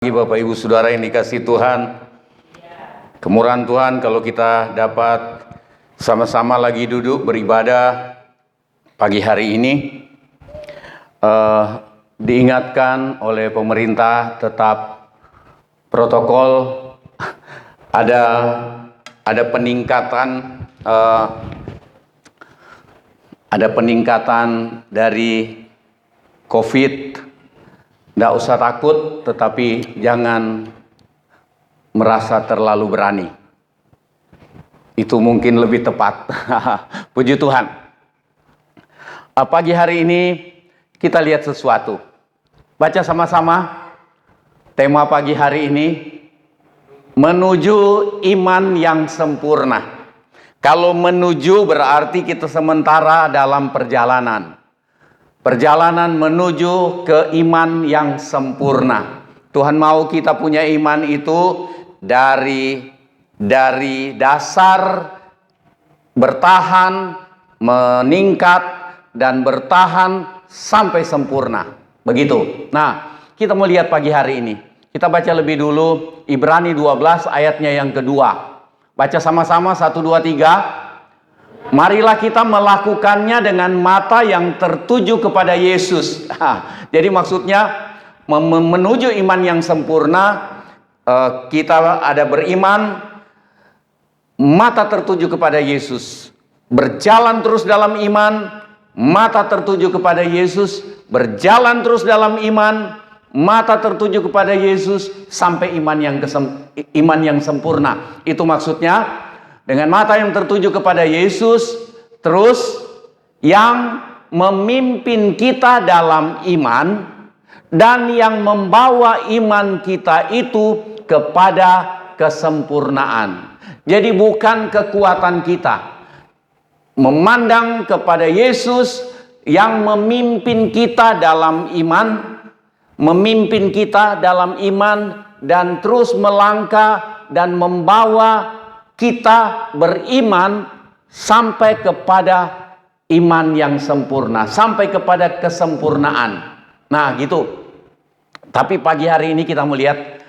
Bapak Ibu Saudara yang dikasihi Tuhan, kemurahan Tuhan kalau kita dapat sama-sama lagi duduk beribadah pagi hari ini. Diingatkan oleh pemerintah tetap protokol, ada peningkatan dari COVID. Tidak usah takut, tetapi jangan merasa terlalu berani. Itu mungkin lebih tepat. Puji Tuhan. Pagi hari ini kita lihat sesuatu. Baca sama-sama tema pagi hari ini, menuju iman yang sempurna. Kalau menuju berarti kita sementara dalam perjalanan. Perjalanan menuju ke iman yang sempurna. Tuhan mau kita punya iman itu dari dasar bertahan, meningkat, dan bertahan sampai sempurna. Begitu. Nah, kita mau lihat pagi hari ini. Kita baca lebih dulu Ibrani 12 ayatnya yang kedua. Baca sama-sama 1, 2, 3. Marilah kita melakukannya dengan mata yang tertuju kepada Yesus. Jadi maksudnya menuju iman yang sempurna, kita ada beriman, mata tertuju kepada Yesus. Berjalan terus dalam iman, mata tertuju kepada Yesus. Berjalan terus dalam iman, mata tertuju kepada Yesus sampai iman yang sempurna. Itu maksudnya dengan mata yang tertuju kepada Yesus, terus yang memimpin kita dalam iman dan yang membawa iman kita itu kepada kesempurnaan. Jadi bukan kekuatan kita. Memandang kepada Yesus yang memimpin kita dalam iman, memimpin kita dalam iman dan terus melangkah dan membawa kita beriman sampai kepada iman yang sempurna, sampai kepada kesempurnaan. Nah, gitu. Tapi pagi hari ini kita melihat,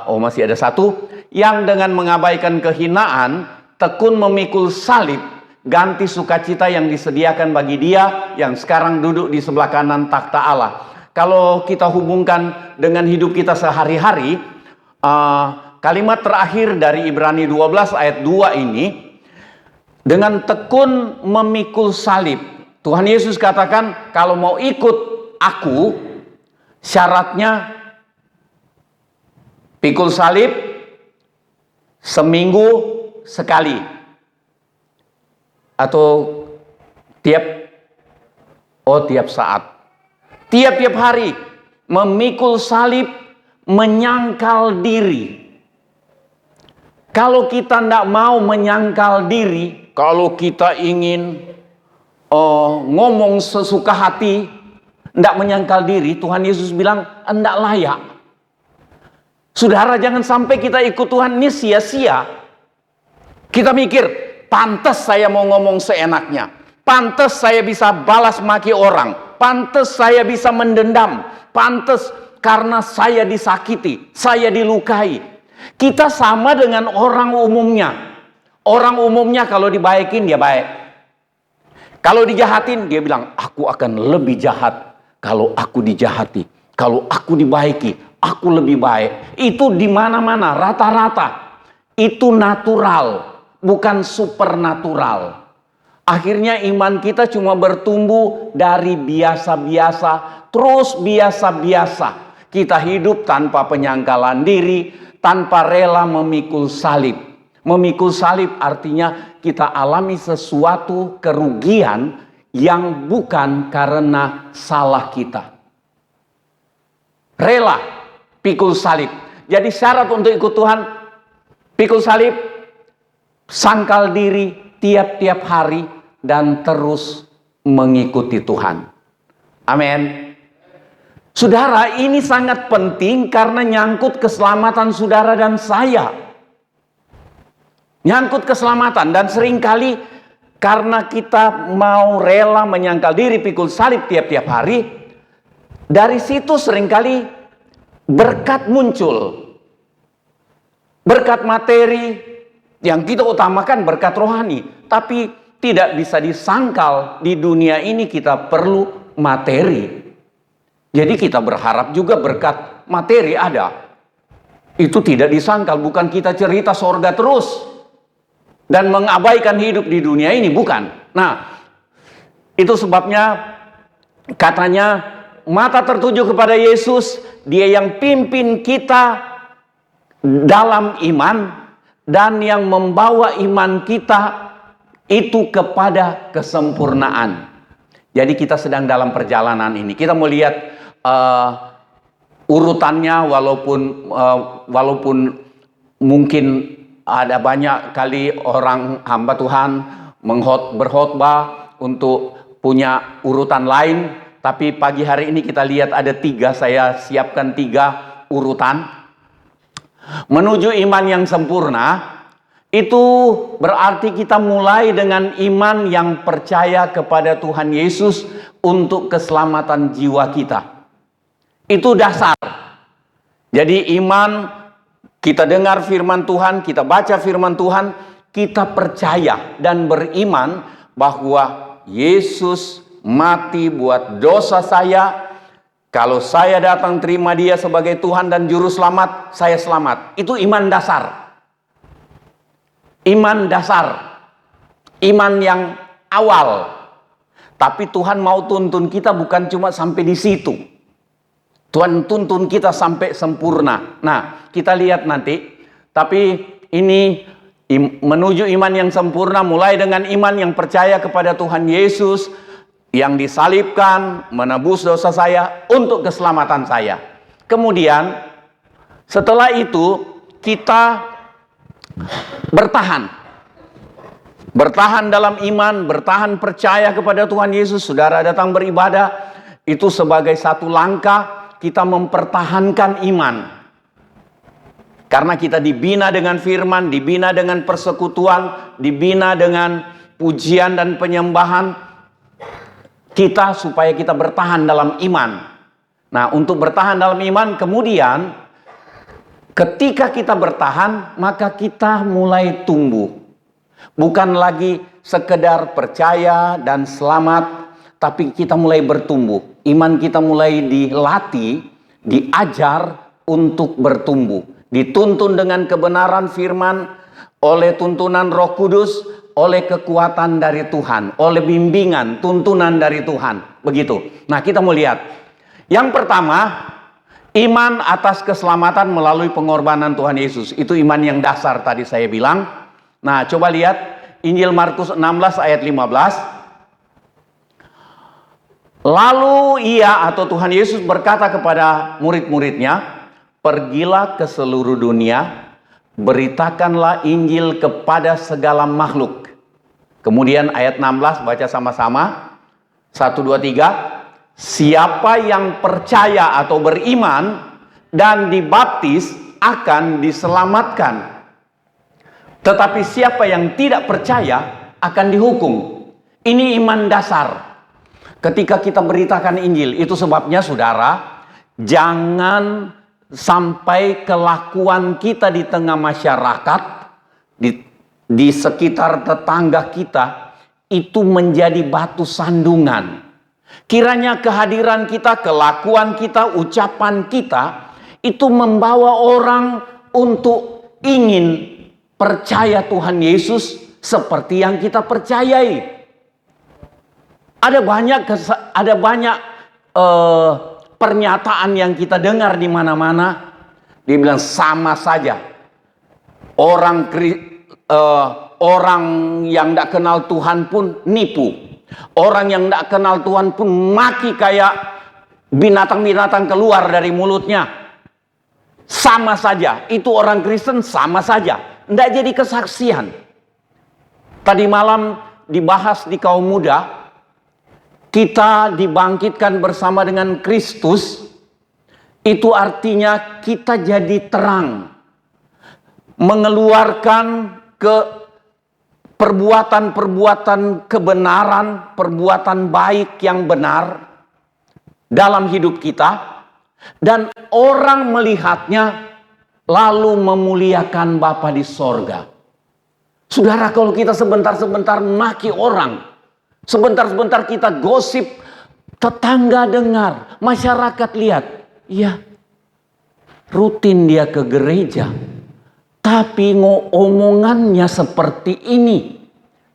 masih ada satu yang dengan mengabaikan kehinaan, tekun memikul salib, ganti sukacita yang disediakan bagi dia yang sekarang duduk di sebelah kanan takhta Allah. Kalau kita hubungkan dengan hidup kita sehari-hari, kalimat terakhir dari Ibrani 12 ayat 2 ini, dengan tekun memikul salib. Tuhan Yesus katakan, kalau mau ikut aku, syaratnya pikul salib seminggu sekali. Atau tiap saat. Tiap-tiap hari memikul salib, menyangkal diri. Kalau kita tidak mau menyangkal diri, kalau kita ingin ngomong sesuka hati, tidak menyangkal diri, Tuhan Yesus bilang, tidak layak. Saudara, jangan sampai kita ikut Tuhan ini sia-sia. Kita mikir, pantas saya mau ngomong seenaknya. Pantas saya bisa balas maki orang. Pantas saya bisa mendendam. Pantas karena saya disakiti, saya dilukai. Kita sama dengan orang umumnya. Orang umumnya kalau dibaikin dia baik. Kalau dijahatin dia bilang, aku akan lebih jahat kalau aku dijahati. Kalau aku dibaiki, aku lebih baik. Itu di mana-mana, rata-rata. Itu natural, bukan supernatural. Akhirnya iman kita cuma bertumbuh dari biasa-biasa, terus biasa-biasa. Kita hidup tanpa penyangkalan diri, tanpa rela memikul salib. Memikul salib artinya kita alami sesuatu kerugian yang bukan karena salah kita. Rela pikul salib. Jadi syarat untuk ikut Tuhan, pikul salib, sangkal diri tiap-tiap hari dan terus mengikuti Tuhan. Amin. Saudara, ini sangat penting karena nyangkut keselamatan saudara dan saya. Nyangkut keselamatan, dan seringkali karena kita mau rela menyangkal diri pikul salib tiap-tiap hari, dari situ seringkali berkat muncul. Berkat materi yang kita utamakan berkat rohani. Tapi tidak bisa disangkal di dunia ini kita perlu materi. Jadi kita berharap juga berkat materi ada. Itu tidak disangkal, bukan kita cerita sorga terus dan mengabaikan hidup di dunia ini, bukan. Nah, itu sebabnya katanya mata tertuju kepada Yesus, Dia yang pimpin kita dalam iman dan yang membawa iman kita itu kepada kesempurnaan. Jadi kita sedang dalam perjalanan ini. Kita mau lihat urutannya, walaupun mungkin ada banyak kali orang hamba Tuhan berkhotbah untuk punya urutan lain, tapi pagi hari ini kita lihat ada 3, saya siapkan 3 urutan. Menuju iman yang sempurna, itu berarti kita mulai dengan iman yang percaya kepada Tuhan Yesus untuk keselamatan jiwa kita. Itu dasar. Jadi iman, kita dengar firman Tuhan, kita baca firman Tuhan, kita percaya dan beriman bahwa Yesus mati buat dosa saya. Kalau saya datang terima Dia sebagai Tuhan dan Juru Selamat, saya selamat. Itu iman dasar. Iman dasar. Iman yang awal. Tapi Tuhan mau tuntun kita bukan cuma sampai di situ. Tuhan tuntun kita sampai sempurna. Nah, kita lihat nanti. Tapi ini menuju iman yang sempurna mulai dengan iman yang percaya kepada Tuhan Yesus yang disalibkan, menebus dosa saya untuk keselamatan saya. Kemudian setelah itu kita bertahan. Bertahan dalam iman, bertahan percaya kepada Tuhan Yesus. Saudara datang beribadah, itu sebagai satu langkah kita mempertahankan iman. Karena kita dibina dengan firman, dibina dengan persekutuan, dibina dengan pujian dan penyembahan kita supaya kita bertahan dalam iman. Nah, untuk bertahan dalam iman, kemudian ketika kita bertahan, maka kita mulai tumbuh. Bukan lagi sekedar percaya dan selamat, tapi kita mulai bertumbuh. Iman kita mulai dilatih, diajar untuk bertumbuh. Dituntun dengan kebenaran firman, oleh tuntunan Roh Kudus, oleh kekuatan dari Tuhan, oleh bimbingan, tuntunan dari Tuhan. Begitu. Nah, kita mau lihat. Yang pertama, iman atas keselamatan melalui pengorbanan Tuhan Yesus. Itu iman yang dasar tadi saya bilang. Nah, coba lihat Injil Markus 16 ayat 15. Lalu Ia atau Tuhan Yesus berkata kepada murid-muridnya, "Pergilah ke seluruh dunia, beritakanlah Injil kepada segala makhluk." Kemudian ayat 16 baca sama-sama. 1, 2, 3. Siapa yang percaya atau beriman dan dibaptis akan diselamatkan. Tetapi siapa yang tidak percaya akan dihukum. Ini iman dasar. Ketika kita beritakan Injil, itu sebabnya saudara, jangan sampai kelakuan kita di tengah masyarakat, di sekitar tetangga kita, itu menjadi batu sandungan. Kiranya kehadiran kita, kelakuan kita, ucapan kita, itu membawa orang untuk ingin percaya Tuhan Yesus seperti yang kita percayai. Ada banyak pernyataan yang kita dengar di mana-mana. Dia bilang sama saja. Orang yang tidak kenal Tuhan pun nipu. Orang yang tidak kenal Tuhan pun maki kayak binatang-binatang keluar dari mulutnya. Sama saja. Itu orang Kristen sama saja. Tidak jadi kesaksian. Tadi malam dibahas di kaum muda. Kita dibangkitkan bersama dengan Kristus. Itu artinya kita jadi terang. Mengeluarkan ke perbuatan-perbuatan kebenaran, perbuatan baik yang benar dalam hidup kita. Dan orang melihatnya lalu memuliakan Bapa di sorga. Saudara, kalau kita sebentar-sebentar maki orang, sebentar-sebentar kita gosip, tetangga dengar, masyarakat lihat, iya, rutin dia ke gereja, tapi omongannya seperti ini.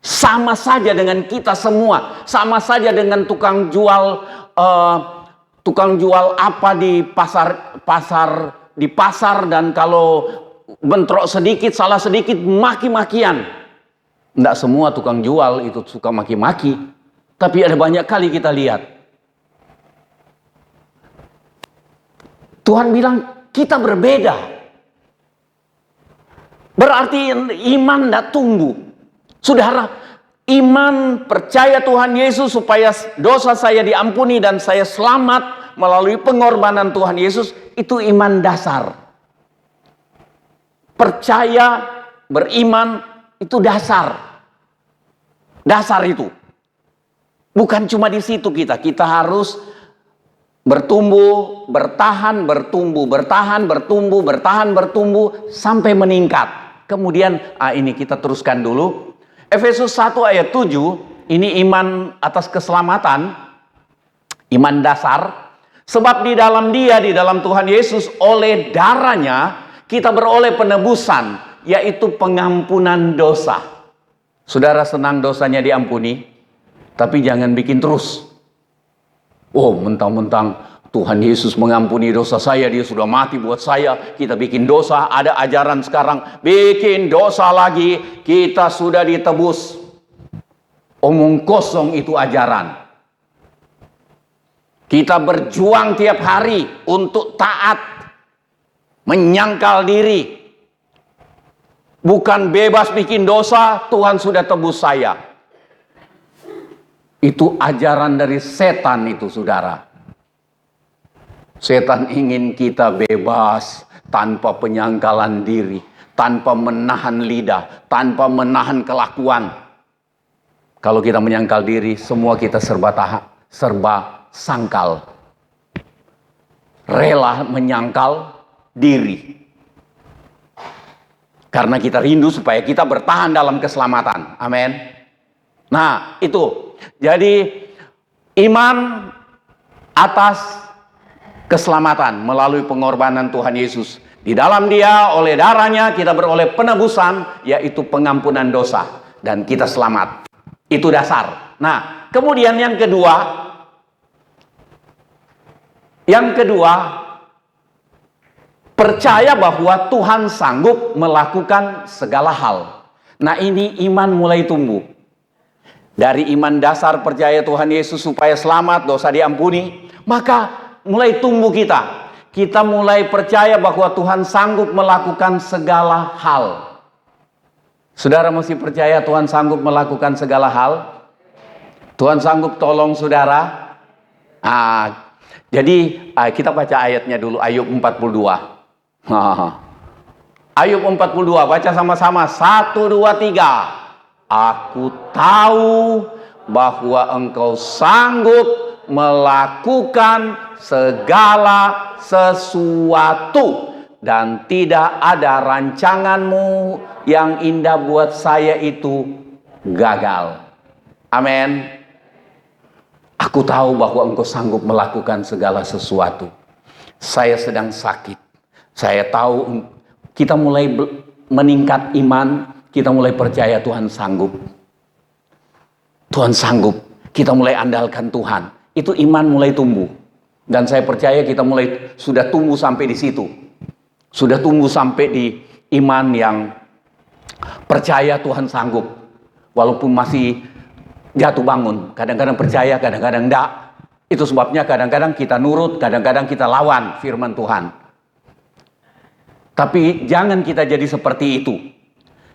Sama saja dengan kita semua, sama saja dengan tukang jual apa di pasar, dan kalau bentrok sedikit, salah sedikit, maki-makian. Tidak semua tukang jual itu suka maki-maki, tapi ada banyak kali kita lihat. Tuhan bilang kita berbeda. Berarti iman tidak tumbuh. Saudara, iman percaya Tuhan Yesus supaya dosa saya diampuni dan saya selamat melalui pengorbanan Tuhan Yesus, itu iman dasar. Percaya, beriman, itu dasar. Dasar itu. Bukan cuma di situ kita harus bertumbuh, bertahan, bertumbuh sampai meningkat. Kemudian ini kita teruskan dulu. Efesus 1 ayat 7, ini iman atas keselamatan, iman dasar. Sebab di dalam Dia, di dalam Tuhan Yesus, oleh darahnya kita beroleh penebusan, yaitu pengampunan dosa. Saudara senang dosanya diampuni, tapi jangan bikin terus. Oh, mentang-mentang Tuhan Yesus mengampuni dosa saya, Dia sudah mati buat saya, kita bikin dosa. Ada ajaran sekarang, bikin dosa lagi, kita sudah ditebus. Omong kosong itu ajaran. Kita berjuang tiap hari untuk taat, menyangkal diri. Bukan bebas bikin dosa, Tuhan sudah tebus saya. Itu ajaran dari setan itu, saudara. Setan ingin kita bebas tanpa penyangkalan diri, tanpa menahan lidah, tanpa menahan kelakuan. Kalau kita menyangkal diri, semua kita serba sangkal. Rela menyangkal diri. Karena kita rindu supaya kita bertahan dalam keselamatan. Amin. Nah, itu. Jadi iman atas keselamatan melalui pengorbanan Tuhan Yesus. Di dalam Dia, oleh darahnya kita beroleh penebusan, yaitu pengampunan dosa, dan kita selamat. Itu dasar. Nah, kemudian yang kedua, percaya bahwa Tuhan sanggup melakukan segala hal. Nah, ini iman mulai tumbuh. Dari iman dasar percaya Tuhan Yesus supaya selamat, dosa diampuni, maka mulai tumbuh kita. Kita mulai percaya bahwa Tuhan sanggup melakukan segala hal. Saudara mesti percaya Tuhan sanggup melakukan segala hal. Tuhan sanggup tolong saudara. Jadi kita baca ayatnya dulu, Ayub 42. Ayub 42, baca sama-sama. 1, 2, 3. Aku tahu bahwa Engkau sanggup melakukan segala sesuatu, dan tidak ada rancanganmu yang indah buat saya itu gagal. Amin. Aku tahu bahwa Engkau sanggup melakukan segala sesuatu. Saya sedang sakit. Saya tahu kita mulai meningkat iman. Kita mulai percaya Tuhan sanggup. Tuhan sanggup. Kita mulai andalkan Tuhan. Itu iman mulai tumbuh. Dan saya percaya kita sudah tumbuh sampai di situ. Sudah tumbuh sampai di iman yang percaya Tuhan sanggup. Walaupun masih jatuh bangun. Kadang-kadang percaya, kadang-kadang enggak. Itu sebabnya kadang-kadang kita nurut, kadang-kadang kita lawan firman Tuhan. Tapi jangan kita jadi seperti itu.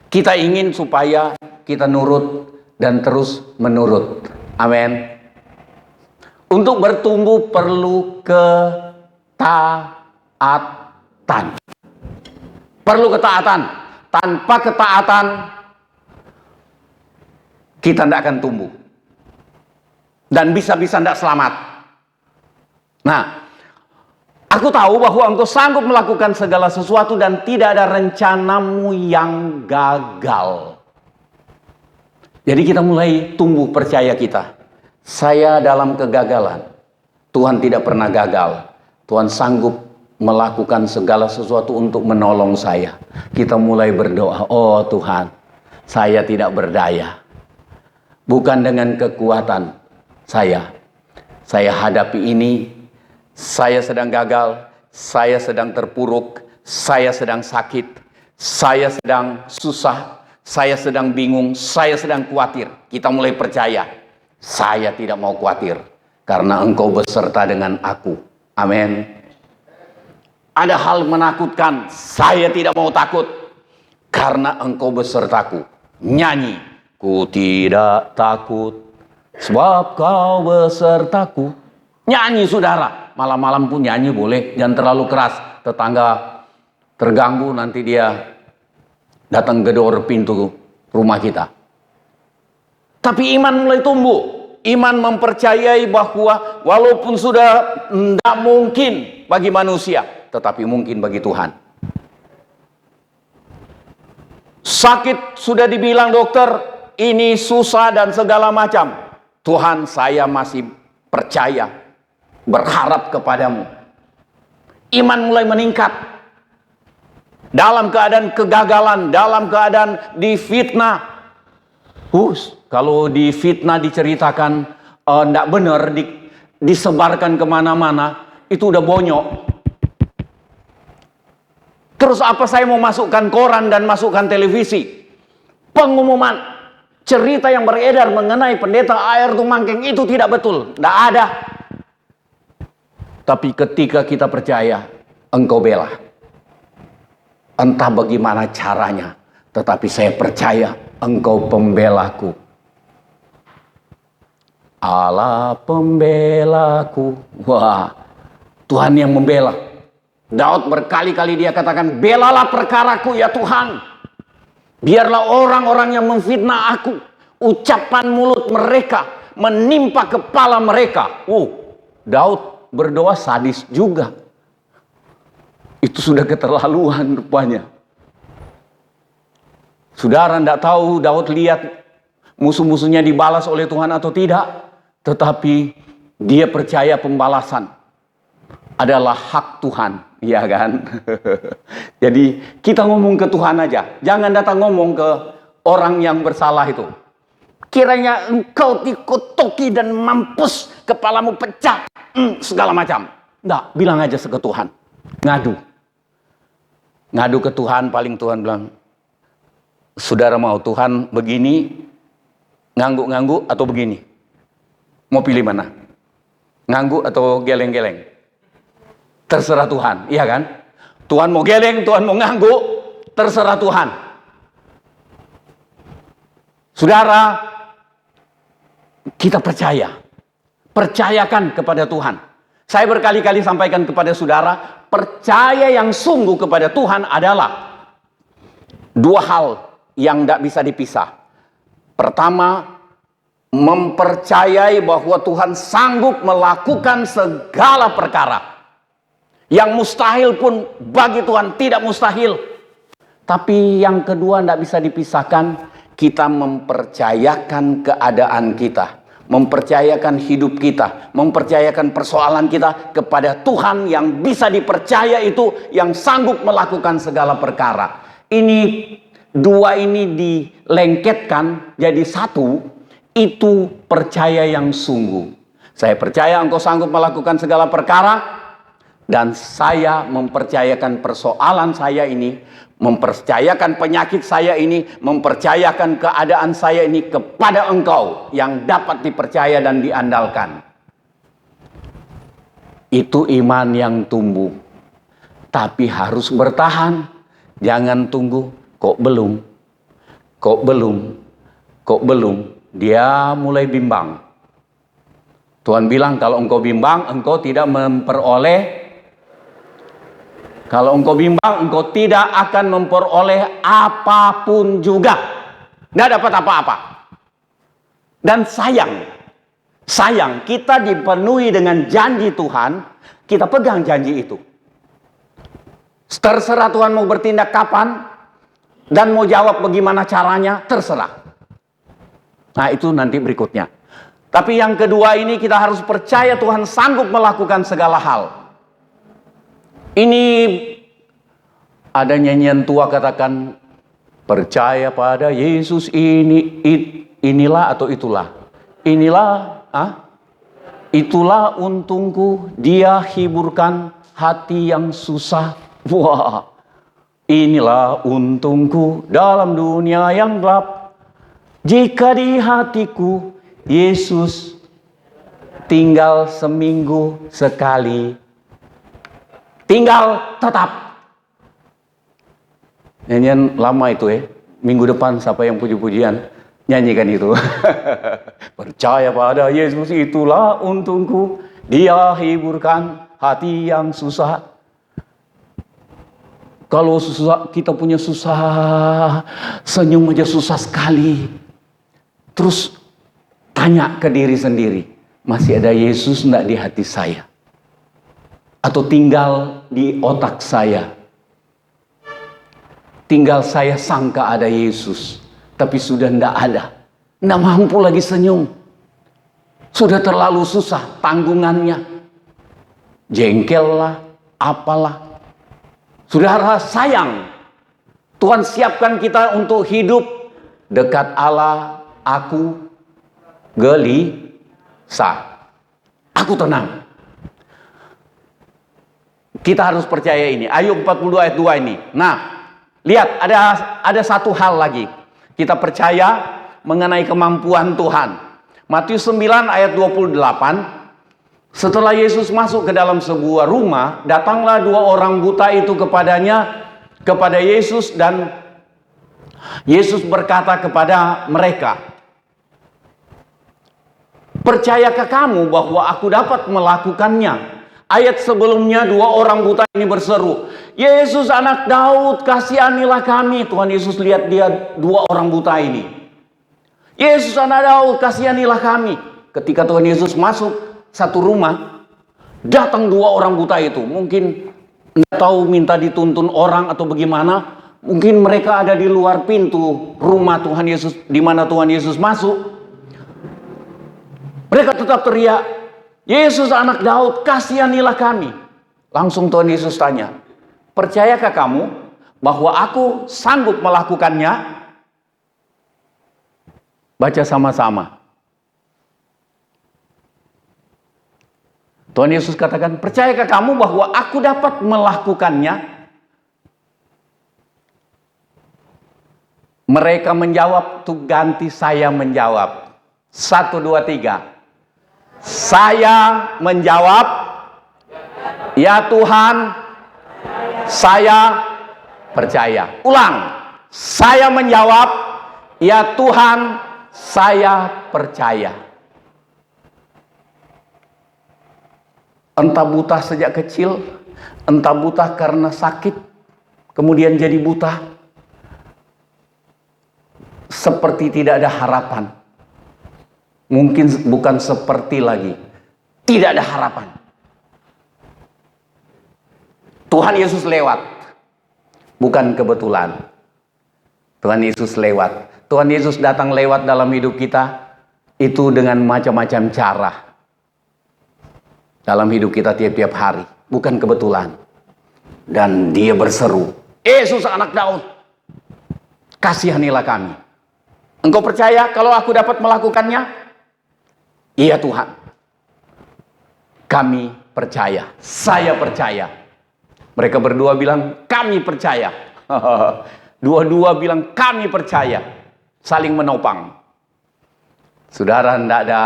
Kita ingin supaya kita nurut dan terus menurut. Amin. Untuk bertumbuh perlu ketaatan. Perlu ketaatan. Tanpa ketaatan kita tidak akan tumbuh. Dan bisa-bisa tidak selamat. Nah, Aku tahu bahwa engkau sanggup melakukan segala sesuatu dan tidak ada rencanamu yang gagal. Jadi kita mulai tumbuh percaya kita. Saya dalam kegagalan, Tuhan tidak pernah gagal. Tuhan sanggup melakukan segala sesuatu untuk menolong saya. Kita mulai berdoa, oh Tuhan, saya tidak berdaya. Bukan dengan kekuatan saya hadapi ini. Saya sedang gagal, saya sedang terpuruk, saya sedang sakit, saya sedang susah, saya sedang bingung, saya sedang khawatir. Kita mulai percaya, saya tidak mau khawatir karena engkau beserta dengan aku. Amin. Ada hal menakutkan, saya tidak mau takut karena engkau besertaku. Nyanyi, ku tidak takut sebab kau besertaku. Nyanyi saudara. Malam-malam pun nyanyi boleh, jangan terlalu keras. Tetangga terganggu, nanti dia datang gedor pintu rumah kita. Tapi iman mulai tumbuh. Iman mempercayai bahwa walaupun sudah tidak mungkin bagi manusia, tetapi mungkin bagi Tuhan. Sakit sudah dibilang dokter, ini susah dan segala macam. Tuhan, saya masih percaya, berharap kepadamu. Iman mulai meningkat. Dalam keadaan kegagalan, dalam keadaan difitnah. Kalau difitnah diceritakan tidak benar, disebarkan kemana-mana, itu udah bonyok. Terus apa saya mau masukkan koran dan masukkan televisi? Pengumuman, cerita yang beredar mengenai pendeta air tumangkeng itu tidak betul. Tidak ada. Tapi ketika kita percaya, engkau bela. Entah bagaimana caranya, tetapi saya percaya engkau pembelaku. Allah pembelaku. Wah, Tuhan yang membela. Daud berkali-kali dia katakan, belalah perkaraku ya Tuhan. Biarlah orang-orang yang memfitnah aku, ucapan mulut mereka menimpa kepala mereka. Daud berdoa sadis juga. Itu sudah keterlaluan rupanya. Saudara tidak tahu Daud lihat musuh-musuhnya dibalas oleh Tuhan atau tidak. Tetapi dia percaya pembalasan adalah hak Tuhan. Iya kan? Jadi kita ngomong ke Tuhan aja. Jangan datang ngomong ke orang yang bersalah itu. Kiranya engkau dikotoki dan mampus, kepalamu pecah, segala macam. Enggak, bilang aja ke Tuhan. Ngadu ke Tuhan, paling Tuhan bilang, saudara mau Tuhan begini, ngangguk-ngangguk atau begini? Mau pilih mana? Ngangguk atau geleng-geleng? Terserah Tuhan, iya kan? Tuhan mau geleng, Tuhan mau ngangguk, terserah Tuhan. Saudara, kita percayakan kepada Tuhan. Saya berkali-kali sampaikan kepada saudara, percaya yang sungguh kepada Tuhan adalah dua hal yang tidak bisa dipisah. Pertama, mempercayai bahwa Tuhan sanggup melakukan segala perkara. Yang mustahil pun bagi Tuhan tidak mustahil. Tapi yang kedua tidak bisa dipisahkan, kita mempercayakan keadaan kita, mempercayakan hidup kita, mempercayakan persoalan kita kepada Tuhan yang bisa dipercaya, itu yang sanggup melakukan segala perkara. Ini dua ini dilengketkan jadi satu, itu percaya yang sungguh. Saya percaya engkau sanggup melakukan segala perkara, dan saya mempercayakan persoalan saya ini, mempercayakan penyakit saya ini, mempercayakan keadaan saya ini kepada engkau yang dapat dipercaya dan diandalkan. Itu iman yang tumbuh. Tapi harus bertahan. Jangan tunggu, kok belum. Dia mulai bimbang. Tuhan bilang kalau engkau bimbang, engkau tidak memperoleh. Kalau engkau bimbang, engkau tidak akan memperoleh apapun juga. Nggak dapat apa-apa. Dan sayang, kita dipenuhi dengan janji Tuhan, kita pegang janji itu. Terserah Tuhan mau bertindak kapan dan mau jawab bagaimana caranya, terserah. Nah, itu nanti berikutnya. Tapi yang kedua ini kita harus percaya Tuhan sanggup melakukan segala hal. Ini ada nyanyian tua katakan, percaya pada Yesus inilah atau itulah. Itulah untungku, dia hiburkan hati yang susah. Wah, inilah untungku dalam dunia yang gelap. Jika di hatiku Yesus tinggal seminggu sekali, tinggal tetap. Nyanyian lama itu minggu depan siapa yang puji-pujian nyanyikan itu. Percaya pada Yesus itulah untungku, dia hiburkan hati yang susah. Kalau susah, kita punya susah, senyum aja susah sekali. Terus tanya ke diri sendiri, masih ada Yesus enggak di hati saya? Atau tinggal di otak saya? Tinggal saya sangka ada Yesus, tapi sudah enggak ada. Enggak mampu lagi senyum. Sudah terlalu susah tanggungannya. Jengkel lah, apalah. Saudara sayang, Tuhan siapkan kita untuk hidup dekat Allah. Aku gelisah, aku tenang. Kita harus percaya ini. Ayub 42 ayat 2 ini. Nah, lihat ada satu hal lagi. Kita percaya mengenai kemampuan Tuhan. Matius 9 ayat 28. Setelah Yesus masuk ke dalam sebuah rumah, datanglah dua orang buta itu kepada Yesus, dan Yesus berkata kepada mereka, percayakah kamu bahwa aku dapat melakukannya? Ayat sebelumnya dua orang buta ini berseru, Yesus anak Daud, kasihanilah kami. Tuhan Yesus lihat dia dua orang buta ini. Yesus anak Daud, kasihanilah kami. Ketika Tuhan Yesus masuk satu rumah, datang dua orang buta itu. Mungkin nggak tahu minta dituntun orang atau bagaimana. Mungkin mereka ada di luar pintu rumah Tuhan Yesus, di mana Tuhan Yesus masuk. Mereka tetap teriak, Yesus anak Daud, kasihanilah kami. Langsung Tuhan Yesus tanya, percayakah kamu bahwa aku sanggup melakukannya? Baca sama-sama. Tuhan Yesus katakan, percayakah kamu bahwa aku dapat melakukannya? Mereka menjawab, tuh ganti saya menjawab. 1, 2, 3. Saya menjawab, ya Tuhan, saya percaya. Ulang, saya menjawab, ya Tuhan, saya percaya. Entah buta sejak kecil, entah buta karena sakit, kemudian jadi buta. Seperti tidak ada harapan. Mungkin bukan seperti lagi. Tidak ada harapan. Tuhan Yesus lewat. Bukan kebetulan. Tuhan Yesus lewat. Tuhan Yesus datang lewat dalam hidup kita. Itu dengan macam-macam cara. Dalam hidup kita tiap-tiap hari. Bukan kebetulan. Dan dia berseru, Yesus anak Daud, kasihanilah kami. Engkau percaya kalau aku dapat melakukannya? Iya Tuhan. Kami percaya. Saya percaya. Mereka berdua bilang, kami percaya. Dua-dua bilang, kami percaya. Saling menopang. Saudara, tidak ada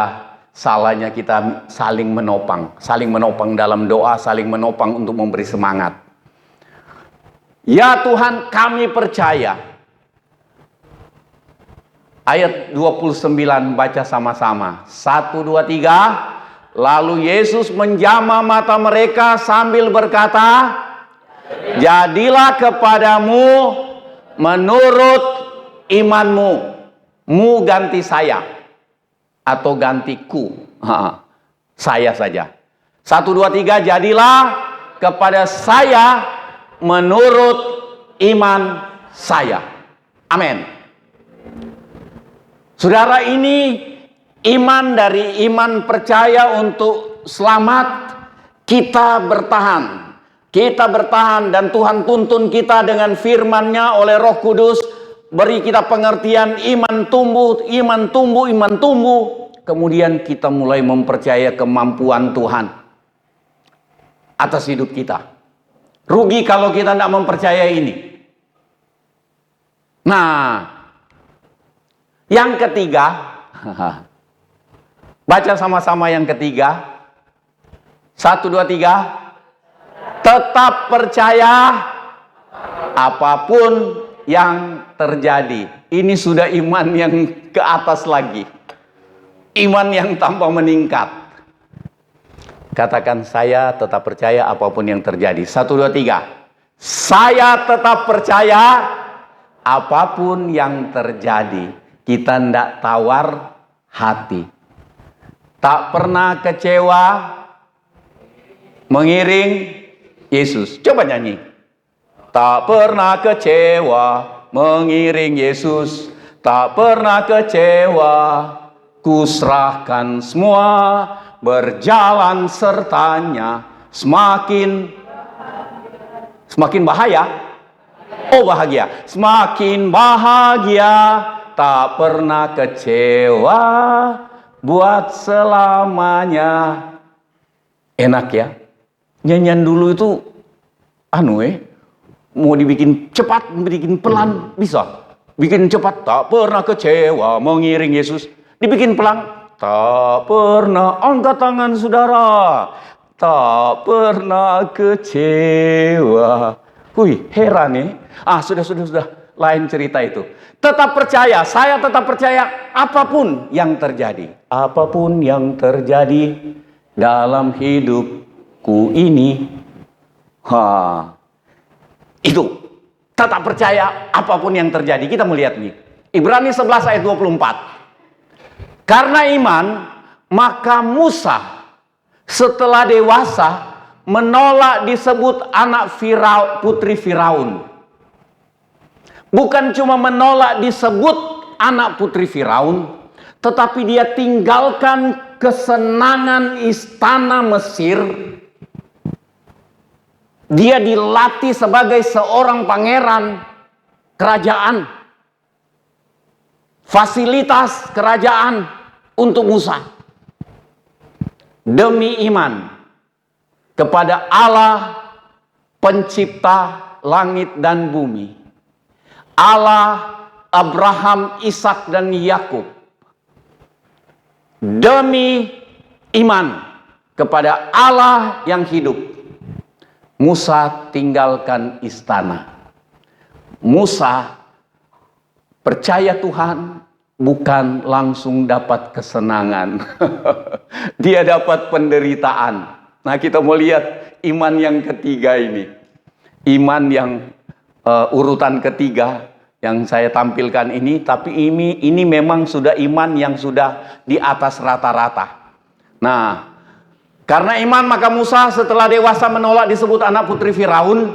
salahnya kita saling menopang. Saling menopang dalam doa, saling menopang untuk memberi semangat. Ya Tuhan, kami percaya. Ayat 29 baca sama-sama. 1, 2, 3. Lalu Yesus menjamah mata mereka sambil berkata, jadilah kepadamu menurut imanmu. Mu ganti saya. Atau gantiku. Saya saja. 1, 2, 3, jadilah kepada saya menurut iman saya. Amin. Saudara, ini iman dari iman percaya untuk selamat. Kita bertahan. Kita bertahan dan Tuhan tuntun kita dengan firman-Nya oleh Roh Kudus. Beri kita pengertian, iman tumbuh, iman tumbuh, iman tumbuh. Kemudian kita mulai mempercayai kemampuan Tuhan atas hidup kita. Rugi kalau kita tidak mempercayai ini. Nah, yang ketiga, baca sama-sama yang ketiga. 1, 2, 3. Tetap percaya apapun yang terjadi. Ini sudah iman yang ke atas lagi. Iman yang tanpa meningkat. Katakan, saya tetap percaya apapun yang terjadi. 1, 2, 3. Saya tetap percaya apapun yang terjadi. Kita tidak tawar hati. Tak pernah kecewa mengiring Yesus. Coba nyanyi. Tak pernah kecewa mengiring Yesus. Tak pernah kecewa, ku serahkan semua, berjalan sertanya, semakin bahaya. Oh, bahagia. Semakin bahagia, tak pernah kecewa, buat selamanya. Enak ya. Nyanyian dulu itu mau dibikin cepat, dibikin pelan, bisa. Bikin cepat, tak pernah kecewa mengiring Yesus. Dibikin pelan, tak pernah. Angkat tangan saudara. Tak pernah kecewa. Heran nih. Sudah. Lain cerita itu. Tetap percaya, saya tetap percaya apapun yang terjadi. Apapun yang terjadi dalam hidupku ini. Itu. Tetap percaya apapun yang terjadi. Kita melihat nih. Ibrani 11 ayat 24. Karena iman, maka Musa setelah dewasa menolak disebut anak putri Firaun. Bukan cuma menolak disebut anak putri Firaun, tetapi dia tinggalkan kesenangan istana Mesir. Dia dilatih sebagai seorang pangeran kerajaan. Fasilitas kerajaan untuk Musa. Demi iman kepada Allah pencipta langit dan bumi. Allah Abraham, Ishak dan Yakub. Demi iman kepada Allah yang hidup, Musa tinggalkan istana. Musa percaya Tuhan bukan langsung dapat kesenangan. Dia dapat penderitaan. Nah, kita mau lihat iman yang ketiga ini. Iman yang urutan ketiga yang saya tampilkan ini, tapi ini memang sudah iman yang sudah di atas rata-rata. Nah, karena iman maka Musa setelah dewasa menolak disebut anak putri Firaun.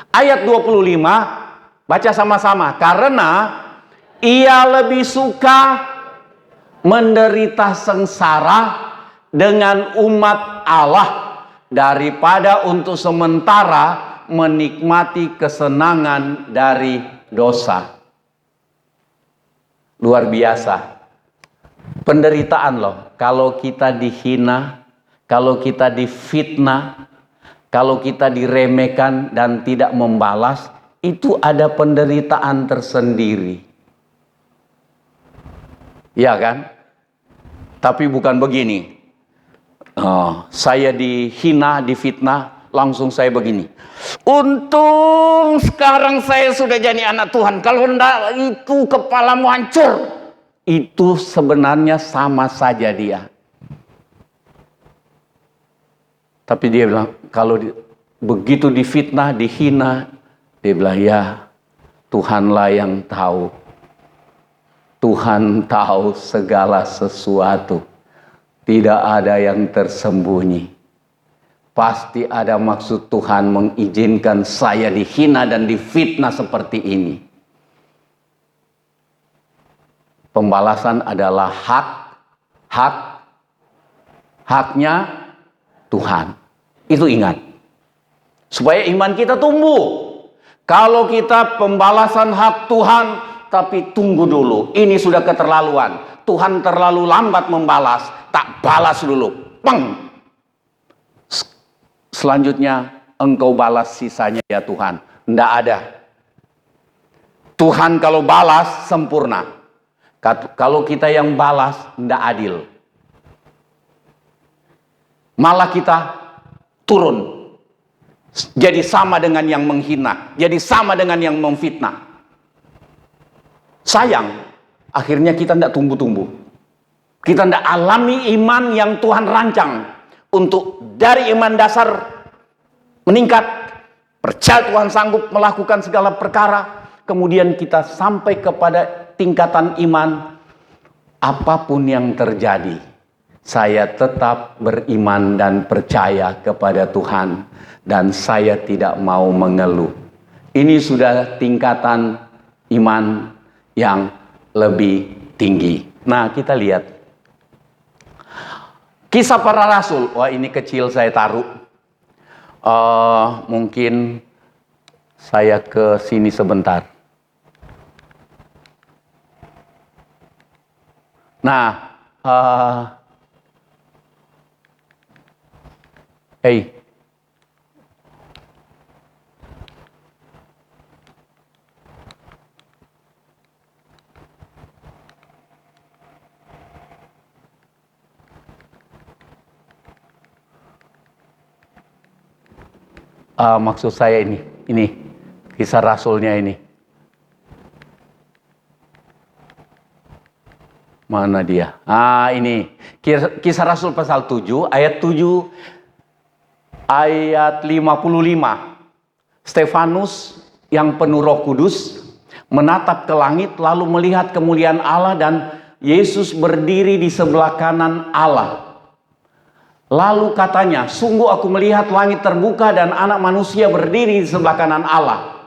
Ayat 25, baca sama-sama. Karena ia lebih suka menderita sengsara dengan umat Allah daripada untuk sementara menikmati kesenangan dari dosa. Luar biasa. Penderitaan loh. Kalau kita dihina, kalau kita difitnah, kalau kita diremehkan dan tidak membalas, itu ada penderitaan tersendiri. Ya kan? Tapi bukan begini. Saya dihina, difitnah, langsung saya begini. Untung sekarang saya sudah jadi anak Tuhan. Kalau enggak, itu kepalamu hancur. Itu sebenarnya sama saja dia. Tapi dia bilang, kalau begitu difitnah, dihina, dia bilang, ya Tuhanlah yang tahu. Tuhan tahu segala sesuatu. Tidak ada yang tersembunyi. pasti ada maksud Tuhan mengizinkan saya dihina dan difitnah seperti ini. Pembalasan adalah haknya Tuhan. Itu ingat. Supaya iman kita tumbuh. Kalau kita pembalasan hak Tuhan, tapi tunggu dulu. Ini sudah keterlaluan. Tuhan terlalu lambat membalas. Tak balas dulu. Peng! Selanjutnya, engkau balas sisanya ya Tuhan. Tidak ada. Tuhan kalau balas, sempurna. Kalau kita yang balas, tidak adil. Malah kita turun. Jadi sama dengan yang menghina. Jadi sama dengan yang memfitnah. Sayang, akhirnya kita tidak tumbuh-tumbuh. Kita tidak alami iman yang Tuhan rancang. Untuk dari iman dasar meningkat, percaya Tuhan sanggup melakukan segala perkara, kemudian kita sampai kepada tingkatan iman, apapun yang terjadi, saya tetap beriman dan percaya kepada Tuhan, dan saya tidak mau mengeluh. Ini sudah tingkatan iman yang lebih tinggi. Nah, kita lihat Kisah Para Rasul. Wah, ini kecil saya taruh. Mungkin saya ke sini sebentar. Nah, maksud saya ini kisah rasulnya ini. Mana dia? Ini kisah Rasul pasal 7 ayat 7 ayat 55. Stefanus yang penuh Roh Kudus menatap ke langit lalu melihat kemuliaan Allah dan Yesus berdiri di sebelah kanan Allah. Lalu katanya, sungguh aku melihat langit terbuka dan anak manusia berdiri di sebelah kanan Allah.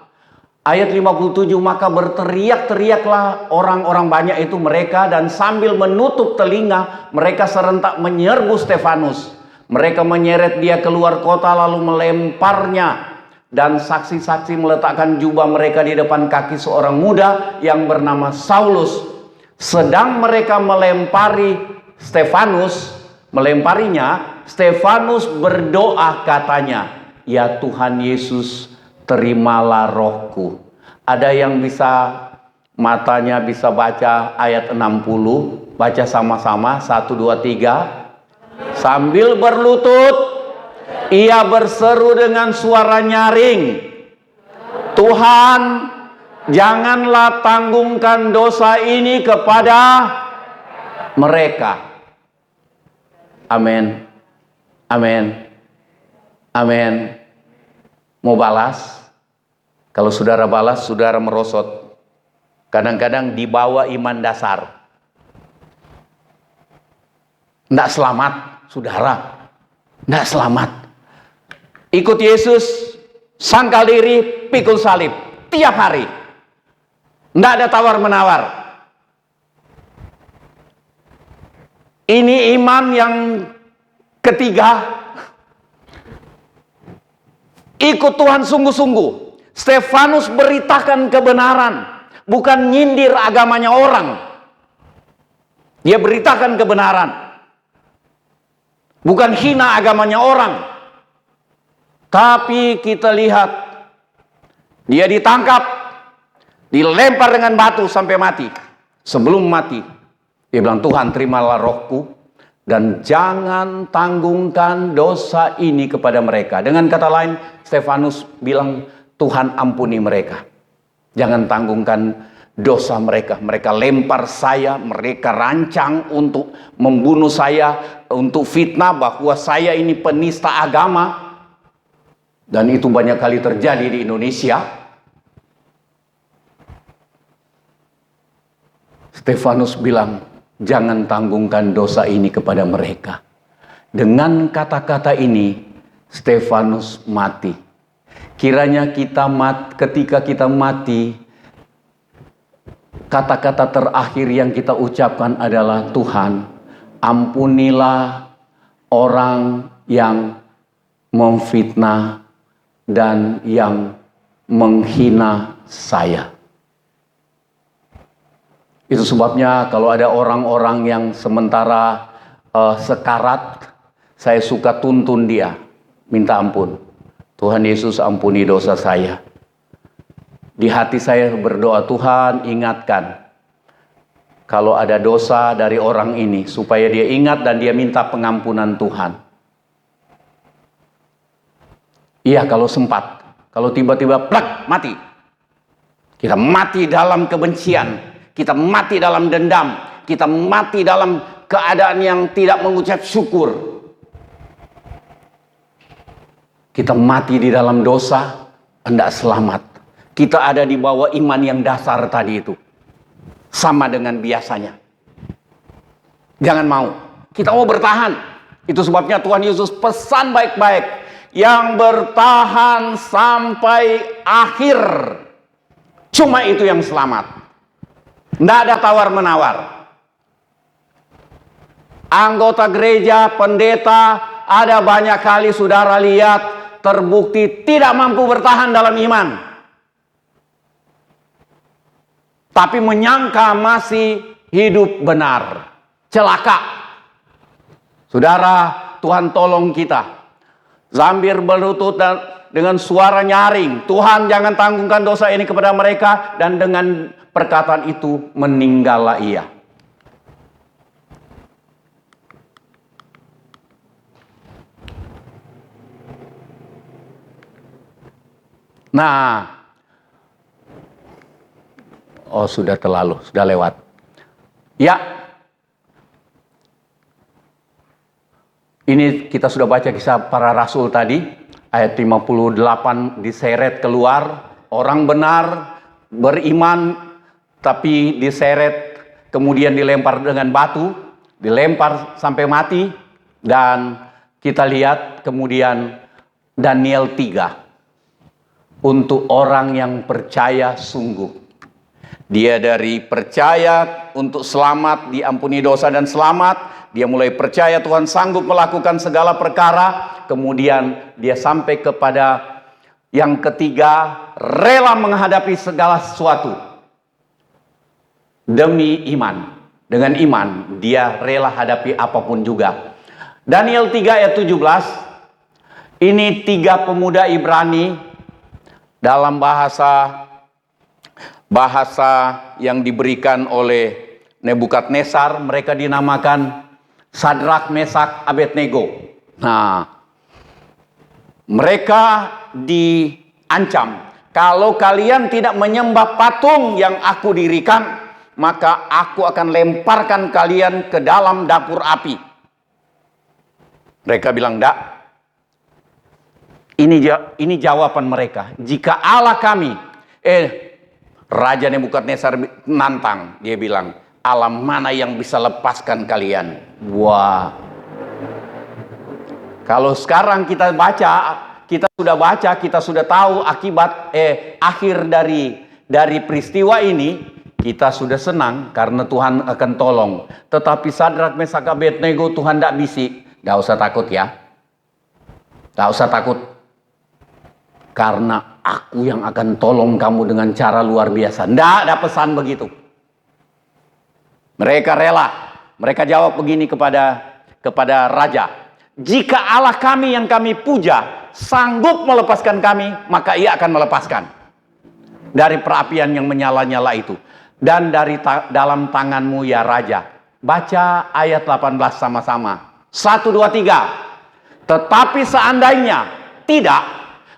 Ayat 57, maka berteriak-teriaklah orang-orang banyak itu mereka, dan sambil menutup telinga, mereka serentak menyerbu Stefanus. Mereka menyeret dia keluar kota lalu melemparnya. Dan saksi-saksi meletakkan jubah mereka di depan kaki seorang muda yang bernama Saulus. Sedang mereka melemparinya, Stefanus berdoa katanya, ya Tuhan Yesus, terimalah rohku. Ada yang matanya bisa baca ayat 60, baca sama-sama, 1, 2, 3. Sambil berlutut, ia berseru dengan suara nyaring, Tuhan, janganlah tanggungkan dosa ini kepada mereka. Amin. Amin. Amin. Mau balas? Kalau saudara balas, saudara merosot. Kadang-kadang dibawa iman dasar. Tidak selamat, saudara. Tidak selamat. Ikut Yesus, sangkal diri, pikul salib. Tiap hari. Tidak ada tawar-menawar. Ini iman yang ketiga. Ikut Tuhan sungguh-sungguh. Stefanus beritakan kebenaran, bukan nyindir agamanya orang. Dia beritakan kebenaran, bukan hina agamanya orang. Tapi kita lihat, dia ditangkap, dilempar dengan batu sampai mati. Sebelum mati, dia bilang, Tuhan terimalah rohku, dan jangan tanggungkan dosa ini kepada mereka. Dengan kata lain, Stefanus bilang, Tuhan ampuni mereka. Jangan tanggungkan dosa mereka. Mereka lempar saya, mereka rancang untuk membunuh saya, untuk fitnah bahwa saya ini penista agama. Dan itu banyak kali terjadi di Indonesia. Stefanus bilang, jangan tanggungkan dosa ini kepada mereka. Dengan kata-kata ini, Stefanus mati. Kiranya ketika kita mati, kata-kata terakhir yang kita ucapkan adalah, Tuhan, ampunilah orang yang memfitnah dan yang menghina saya. Itu sebabnya kalau ada orang-orang yang sementara sekarat, saya suka tuntun dia, minta ampun. Tuhan Yesus, ampuni dosa saya. Di hati saya berdoa, Tuhan ingatkan kalau ada dosa dari orang ini, supaya dia ingat dan dia minta pengampunan Tuhan. Iya, kalau sempat. Kalau tiba-tiba plak, mati. Kita mati dalam kebencian, kita mati dalam dendam, kita mati dalam keadaan yang tidak mengucap syukur. Kita mati di dalam dosa, hendak selamat. Kita ada di bawah iman yang dasar tadi itu. Sama dengan biasanya. Jangan mau. Kita mau bertahan. Itu sebabnya Tuhan Yesus pesan baik-baik. Yang bertahan sampai akhir. Cuma itu yang selamat. Tidak ada tawar-menawar. Anggota gereja, pendeta, ada banyak kali saudara lihat, terbukti tidak mampu bertahan dalam iman. Tapi menyangka masih hidup benar. Celaka. Saudara, Tuhan tolong kita. Sambil berlutut dengan suara nyaring, Tuhan jangan tanggungkan dosa ini kepada mereka. Dan dengan perkataan itu meninggallah ia. Nah, sudah terlalu, sudah lewat. Ya, ini kita sudah baca kisah para rasul tadi, ayat 58 diseret keluar, orang benar, beriman, tapi diseret, kemudian dilempar dengan batu, dilempar sampai mati, dan kita lihat kemudian Daniel 3. Untuk orang yang percaya sungguh. Dia dari percaya untuk selamat, diampuni dosa dan selamat. Dia mulai percaya Tuhan sanggup melakukan segala perkara. Kemudian dia sampai kepada yang ketiga, rela menghadapi segala sesuatu. Demi iman. Dengan iman, dia rela hadapi apapun juga. Daniel 3 ayat 17. Ini 3 pemuda Ibrani. Dalam bahasa yang diberikan oleh Nebukadnezar, mereka dinamakan Sadrak, Mesak, Abednego. Nah, mereka diancam, kalau kalian tidak menyembah patung yang aku dirikan, maka aku akan lemparkan kalian ke dalam dapur api. Mereka bilang, enggak. Ini jawaban mereka. Jika Allah kami, Raja Nebukadnezar nantang, dia bilang, Allah mana yang bisa lepaskan kalian? Wah. Kalau sekarang kita sudah tahu akibat akhir dari peristiwa ini, kita sudah senang karena Tuhan akan tolong. Tetapi Sadrak, Mesak, Abednego, Tuhan tidak bisik. Tidak usah takut ya. Tidak usah takut. Karena aku yang akan tolong kamu dengan cara luar biasa. Tidak ada pesan begitu. Mereka rela. Mereka jawab begini kepada raja. Jika Allah kami yang kami puja sanggup melepaskan kami, maka ia akan melepaskan. Dari perapian yang menyala-nyala itu. Dan dari dalam tanganmu ya raja. Baca ayat 18 sama-sama. 1, 2, 3. Tetapi seandainya tidak,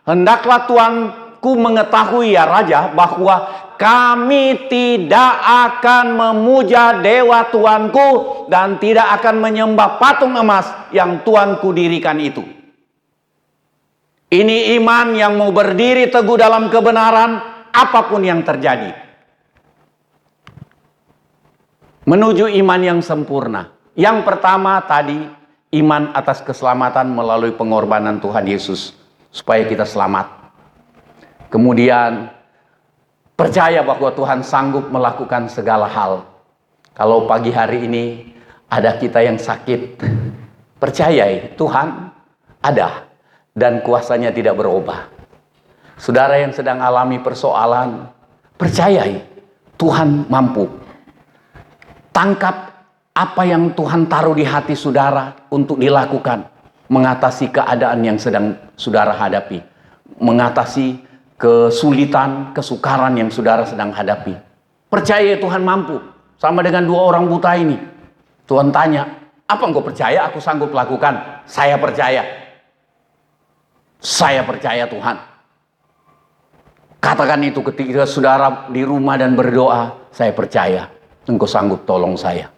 hendaklah Tuanku mengetahui ya Raja, bahwa kami tidak akan memuja dewa Tuanku dan tidak akan menyembah patung emas yang Tuanku dirikan itu. Ini iman yang mau berdiri teguh dalam kebenaran apapun yang terjadi. Menuju iman yang sempurna. Yang pertama tadi, iman atas keselamatan melalui pengorbanan Tuhan Yesus supaya kita selamat. Kemudian percaya bahwa Tuhan sanggup melakukan segala hal. Kalau pagi hari ini ada kita yang sakit, percayai Tuhan ada dan kuasanya tidak berubah. Saudara yang sedang alami persoalan, percayai Tuhan mampu. Tangkap apa yang Tuhan taruh di hati saudara untuk dilakukan, mengatasi keadaan yang sedang saudara hadapi, mengatasi kesulitan, kesukaran yang saudara sedang hadapi. Percaya Tuhan mampu. Sama dengan dua orang buta ini. Tuhan tanya, apa engkau percaya aku sanggup lakukan? Saya percaya. Saya percaya Tuhan. Katakan itu ketika saudara di rumah dan berdoa, saya percaya engkau sanggup tolong saya.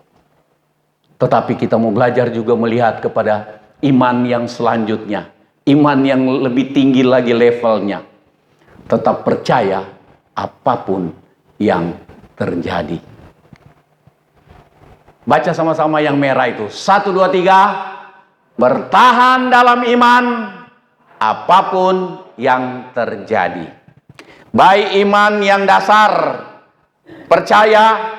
Tetapi kita mau belajar juga melihat kepada iman yang selanjutnya. Iman yang lebih tinggi lagi levelnya. Tetap percaya apapun yang terjadi. Baca sama-sama yang merah itu. 1, 2, 3. Bertahan dalam iman apapun yang terjadi. Baik iman yang dasar, percaya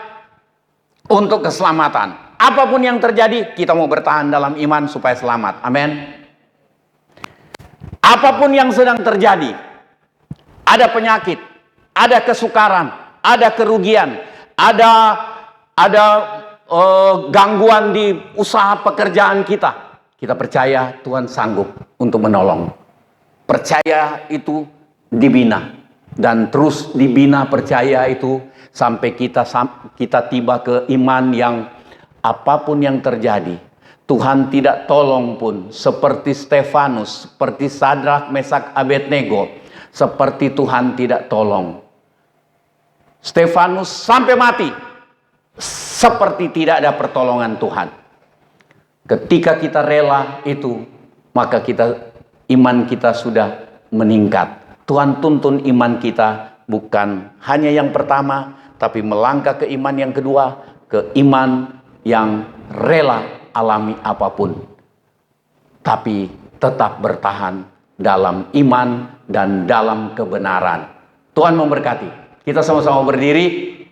untuk keselamatan. Apapun yang terjadi, kita mau bertahan dalam iman supaya selamat. Amin. Apapun yang sedang terjadi, ada penyakit, ada kesukaran, ada kerugian, ada gangguan di usaha pekerjaan kita. Kita percaya Tuhan sanggup untuk menolong. Percaya itu dibina dan terus dibina percaya itu sampai kita tiba ke iman yang apapun yang terjadi, Tuhan tidak tolong pun, seperti Stefanus, seperti Sadrak, Mesak, Abednego, seperti Tuhan tidak tolong. Stefanus sampai mati, seperti tidak ada pertolongan Tuhan. Ketika kita rela itu, maka iman kita sudah meningkat. Tuhan tuntun iman kita bukan hanya yang pertama, tapi melangkah ke iman yang kedua, ke iman yang rela alami apapun, tapi tetap bertahan dalam iman dan dalam kebenaran. Tuhan memberkati. Kita sama-sama berdiri.